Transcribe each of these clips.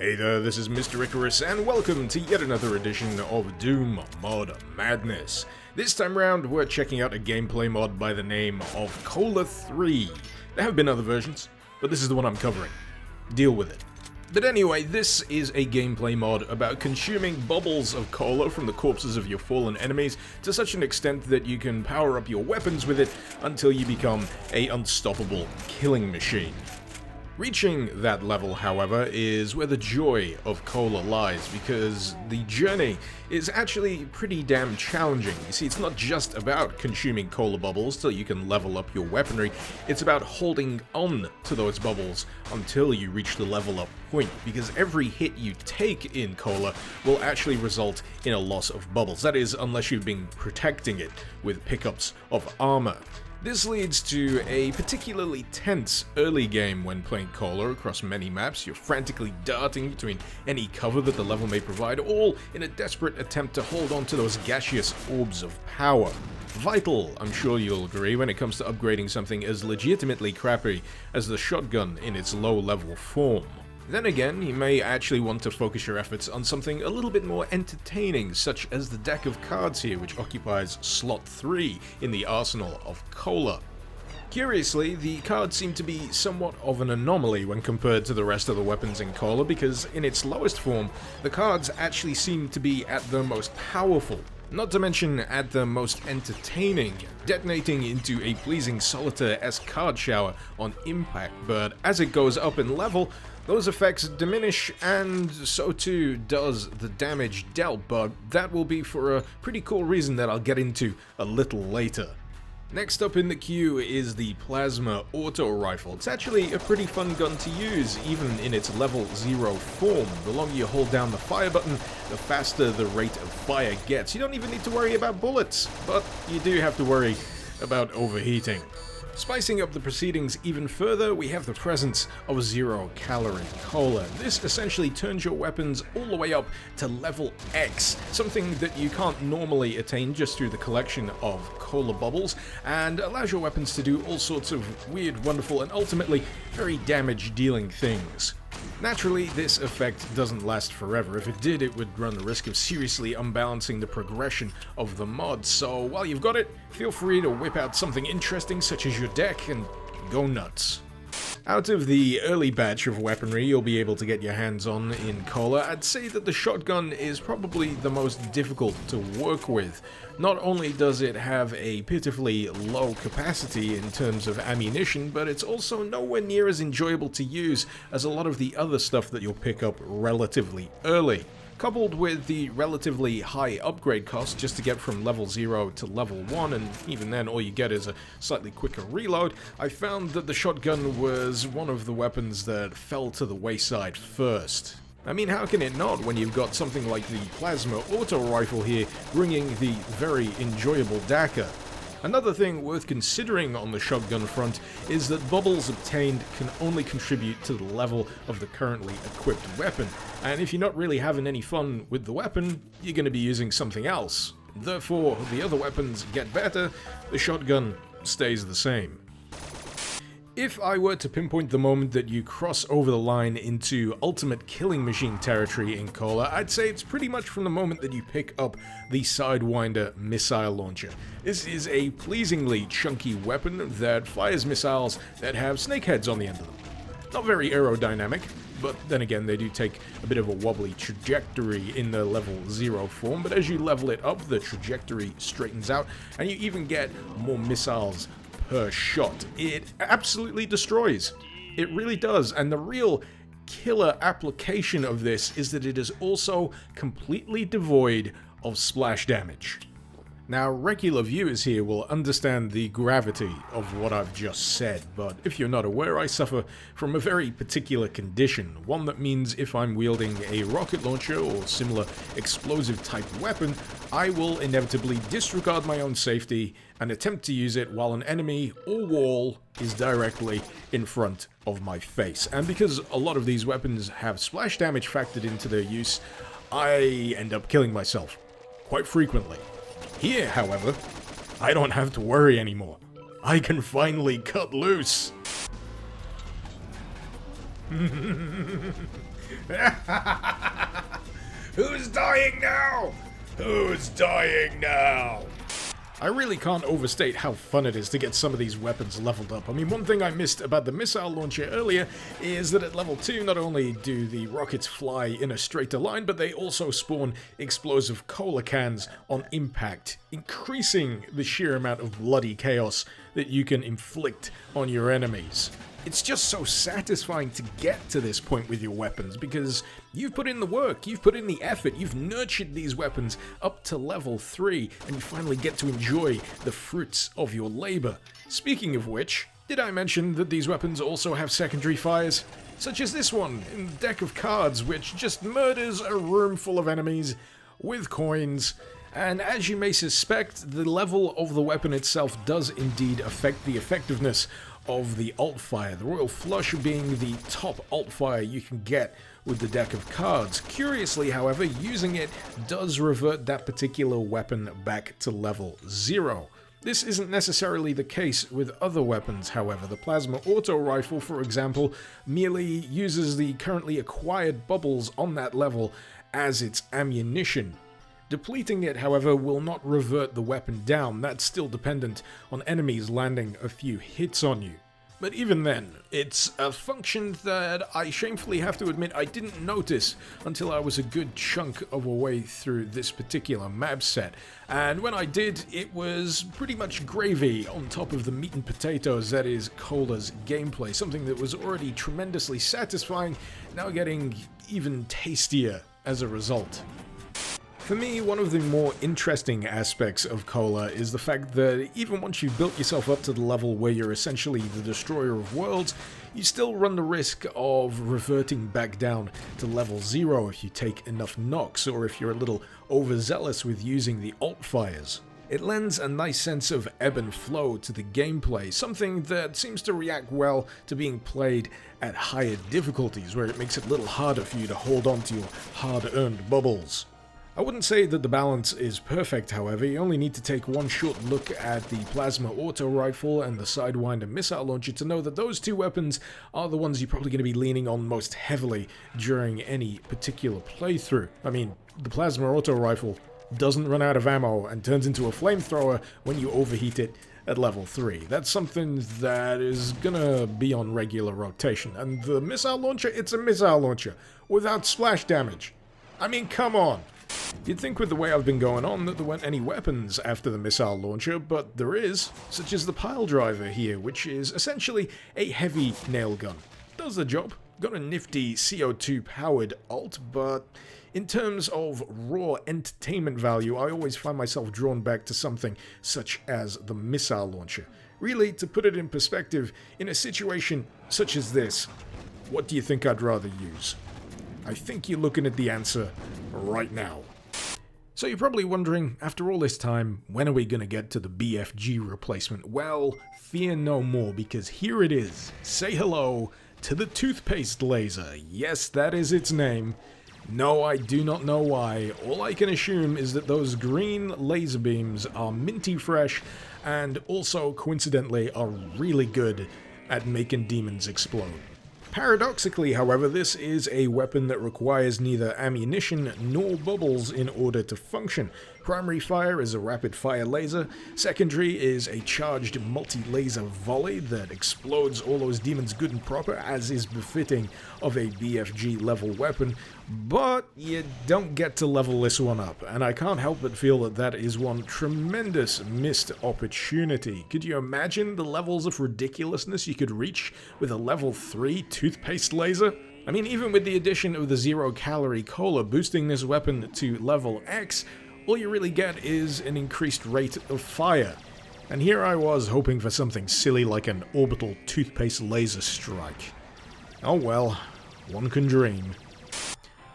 Hey there, this is Mr. Icarus, and welcome to yet another edition of Doom Mod Madness. This time around, we're checking out a gameplay mod by the name of Cola 3. There have been other versions, but this is the one I'm covering. Deal with it. But anyway, this is a gameplay mod about consuming bubbles of cola from the corpses of your fallen enemies to such an extent that you can power up your weapons with it until you become an unstoppable killing machine. Reaching that level, however, is where the joy of cola lies, because the journey is actually pretty damn challenging. You see, it's not just about consuming cola bubbles till you can level up your weaponry, it's about holding on to those bubbles until you reach the level up point, because every hit you take in cola will actually result in a loss of bubbles. That is, unless you've been protecting it with pickups of armor. This leads to a particularly tense early game when playing Cola across many maps. You're frantically darting between any cover that the level may provide, all in a desperate attempt to hold on to those gaseous orbs of power. Vital, I'm sure you'll agree, when it comes to upgrading something as legitimately crappy as the shotgun in its low-level form. Then again, you may actually want to focus your efforts on something a little bit more entertaining, such as the deck of cards here, which occupies slot 3 in the arsenal of Cola. Curiously, the cards seem to be somewhat of an anomaly when compared to the rest of the weapons in Cola, because in its lowest form, the cards actually seem to be at their most powerful. Not to mention at the most entertaining, detonating into a pleasing solitaire-esque card shower on impact, but as it goes up in level, those effects diminish, and so too does the damage dealt, but that will be for a pretty cool reason that I'll get into a little later. Next up in the queue is the Plasma Auto Rifle. It's actually a pretty fun gun to use, even in its level 0 form. The longer you hold down the fire button, the faster the rate of fire gets. You don't even need to worry about bullets, but you do have to worry about overheating. Spicing up the proceedings even further, we have the presence of 0-calorie cola. This essentially turns your weapons all the way up to level X, something that you can't normally attain just through the collection of cola bubbles, and allows your weapons to do all sorts of weird, wonderful, and ultimately very damage-dealing things. Naturally, this effect doesn't last forever. If it did, it would run the risk of seriously unbalancing the progression of the mod, so while you've got it, feel free to whip out something interesting such as your deck and go nuts. Out of the early batch of weaponry you'll be able to get your hands on in Cola, I'd say that the shotgun is probably the most difficult to work with. Not only does it have a pitifully low capacity in terms of ammunition, but it's also nowhere near as enjoyable to use as a lot of the other stuff that you'll pick up relatively early. Coupled with the relatively high upgrade cost just to get from level 0 to level 1, and even then all you get is a slightly quicker reload, I found that the shotgun was one of the weapons that fell to the wayside first. I mean, how can it not when you've got something like the Plasma Auto Rifle here bringing the very enjoyable Daka? Another thing worth considering on the shotgun front is that bubbles obtained can only contribute to the level of the currently equipped weapon, and if you're not really having any fun with the weapon, you're going to be using something else. Therefore, the other weapons get better, the shotgun stays the same. If I were to pinpoint the moment that you cross over the line into ultimate killing machine territory in Cola, I'd say it's pretty much from the moment that you pick up the Sidewinder missile launcher. This is a pleasingly chunky weapon that fires missiles that have snake heads on the end of them. Not very aerodynamic, but then again they do take a bit of a wobbly trajectory in the level 0 form, but as you level it up, the trajectory straightens out, and you even get more missiles per shot. It absolutely destroys. It really does, and the real killer application of this is that it is also completely devoid of splash damage. Now, regular viewers here will understand the gravity of what I've just said, but if you're not aware, I suffer from a very particular condition, one that means if I'm wielding a rocket launcher or similar explosive type weapon, I will inevitably disregard my own safety and attempt to use it while an enemy or wall is directly in front of my face. And because a lot of these weapons have splash damage factored into their use, I end up killing myself quite frequently. Here, however, I don't have to worry anymore. I can finally cut loose. Who's dying now? Who's dying now? I really can't overstate how fun it is to get some of these weapons leveled up. I mean, one thing I missed about the missile launcher earlier is that at level 2, not only do the rockets fly in a straighter line, but they also spawn explosive cola cans on impact, increasing the sheer amount of bloody chaos that you can inflict on your enemies. It's just so satisfying to get to this point with your weapons because you've put in the work, you've put in the effort, you've nurtured these weapons up to level 3, and you finally get to enjoy the fruits of your labor. Speaking of which, did I mention that these weapons also have secondary fires? Such as this one in the deck of cards, which just murders a room full of enemies with coins. And as you may suspect, the level of the weapon itself does indeed affect the effectiveness of the alt fire, the Royal Flush being the top alt fire you can get with the deck of cards. Curiously, however, using it does revert that particular weapon back to level 0. This isn't necessarily the case with other weapons, however. The Plasma Auto Rifle, for example, merely uses the currently acquired bubbles on that level as its ammunition. Depleting it, however, will not revert the weapon down. That's still dependent on enemies landing a few hits on you. But even then, it's a function that I shamefully have to admit I didn't notice until I was a good chunk of a way through this particular map set. And when I did, it was pretty much gravy on top of the meat and potatoes that is Cola's gameplay. Something that was already tremendously satisfying, now getting even tastier as a result. For me, one of the more interesting aspects of Cola is the fact that even once you've built yourself up to the level where you're essentially the destroyer of worlds, you still run the risk of reverting back down to level 0 if you take enough knocks or if you're a little overzealous with using the alt fires. It lends a nice sense of ebb and flow to the gameplay, something that seems to react well to being played at higher difficulties, where it makes it a little harder for you to hold on to your hard-earned bubbles. I wouldn't say that the balance is perfect, however. You only need to take one short look at the Plasma Auto Rifle and the Sidewinder Missile Launcher to know that those two weapons are the ones you're probably going to be leaning on most heavily during any particular playthrough. I mean, the Plasma Auto Rifle doesn't run out of ammo and turns into a flamethrower when you overheat it at level 3. That's something that is gonna be on regular rotation. And the Missile Launcher, it's a Missile Launcher without splash damage. I mean, come on! You'd think with the way I've been going on that there weren't any weapons after the missile launcher, but there is, such as the pile driver here, which is essentially a heavy nail gun. Does the job, got a nifty CO2 powered alt, but in terms of raw entertainment value, I always find myself drawn back to something such as the missile launcher. Really, to put it in perspective, in a situation such as this, what do you think I'd rather use? I think you're looking at the answer right now. So you're probably wondering, after all this time, when are we going to get to the BFG replacement? Well, fear no more, because here it is. Say hello to the Toothpaste Laser. Yes, that is its name. No, I do not know why. All I can assume is that those green laser beams are minty fresh and also, coincidentally, are really good at making demons explode. Paradoxically, however, this is a weapon that requires neither ammunition nor bubbles in order to function. Primary fire is a rapid-fire laser, secondary is a charged multi-laser volley that explodes all those demons good and proper, as is befitting of a BFG level weapon, but you don't get to level this one up, and I can't help but feel that that is one tremendous missed opportunity. Could you imagine the levels of ridiculousness you could reach with a level 3 Toothpaste Laser? I mean, even with the addition of the 0-calorie cola boosting this weapon to level X, all you really get is an increased rate of fire. And here I was hoping for something silly like an orbital toothpaste laser strike. Oh well, one can dream.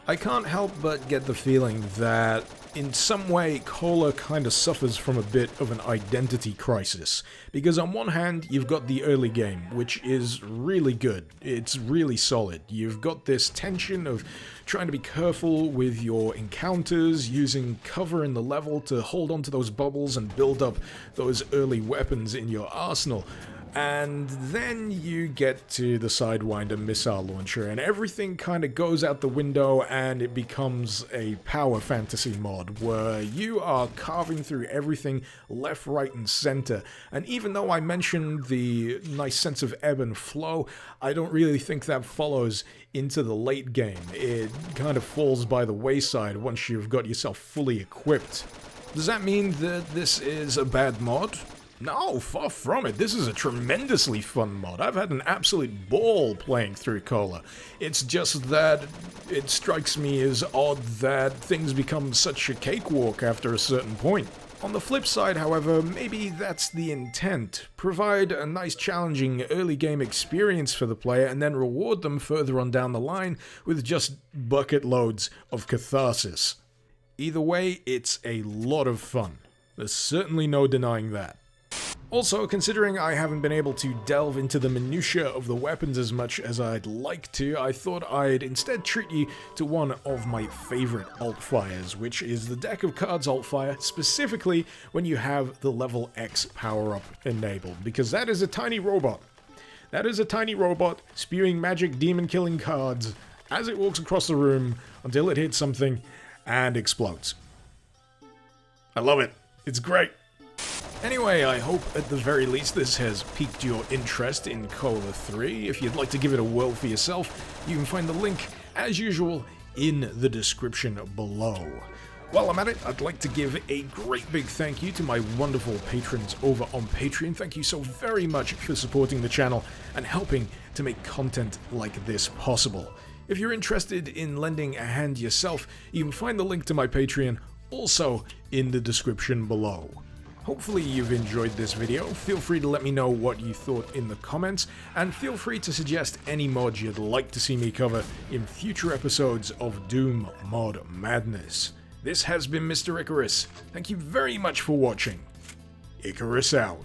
I can't help but get the feeling that in some way Cola kind of suffers from a bit of an identity crisis. Because on one hand, you've got the early game, which is really good. It's really solid. You've got this tension of trying to be careful with your encounters, using cover in the level to hold onto those bubbles and build up those early weapons in your arsenal. And then you get to the Sidewinder missile launcher, and everything kind of goes out the window, and it becomes a power fantasy mod where you are carving through everything left, right, and center. And even though I mentioned the nice sense of ebb and flow, I don't really think that follows into the late game. It kind of falls by the wayside once you've got yourself fully equipped. Does that mean that this is a bad mod? No, far from it. This is a tremendously fun mod. I've had an absolute ball playing through Cola. It's just that it strikes me as odd that things become such a cakewalk after a certain point. On the flip side, however, maybe that's the intent. Provide a nice challenging early game experience for the player and then reward them further on down the line with just bucket loads of catharsis. Either way, it's a lot of fun. There's certainly no denying that. Also, considering I haven't been able to delve into the minutiae of the weapons as much as I'd like to, I thought I'd instead treat you to one of my favorite alt-fires, which is the deck of cards alt-fire, specifically when you have the level X power-up enabled, because that is a tiny robot. That is a tiny robot spewing magic demon-killing cards as it walks across the room until it hits something and explodes. I love it. It's great. Anyway, I hope at the very least this has piqued your interest in Cola 3. If you'd like to give it a whirl for yourself, you can find the link, as usual, in the description below. While I'm at it, I'd like to give a great big thank you to my wonderful patrons over on Patreon. Thank you so very much for supporting the channel and helping to make content like this possible. If you're interested in lending a hand yourself, you can find the link to my Patreon also in the description below. Hopefully you've enjoyed this video. Feel free to let me know what you thought in the comments, and feel free to suggest any mods you'd like to see me cover in future episodes of Doom Mod Madness. This has been Mr. Icarus. Thank you very much for watching. Icarus out.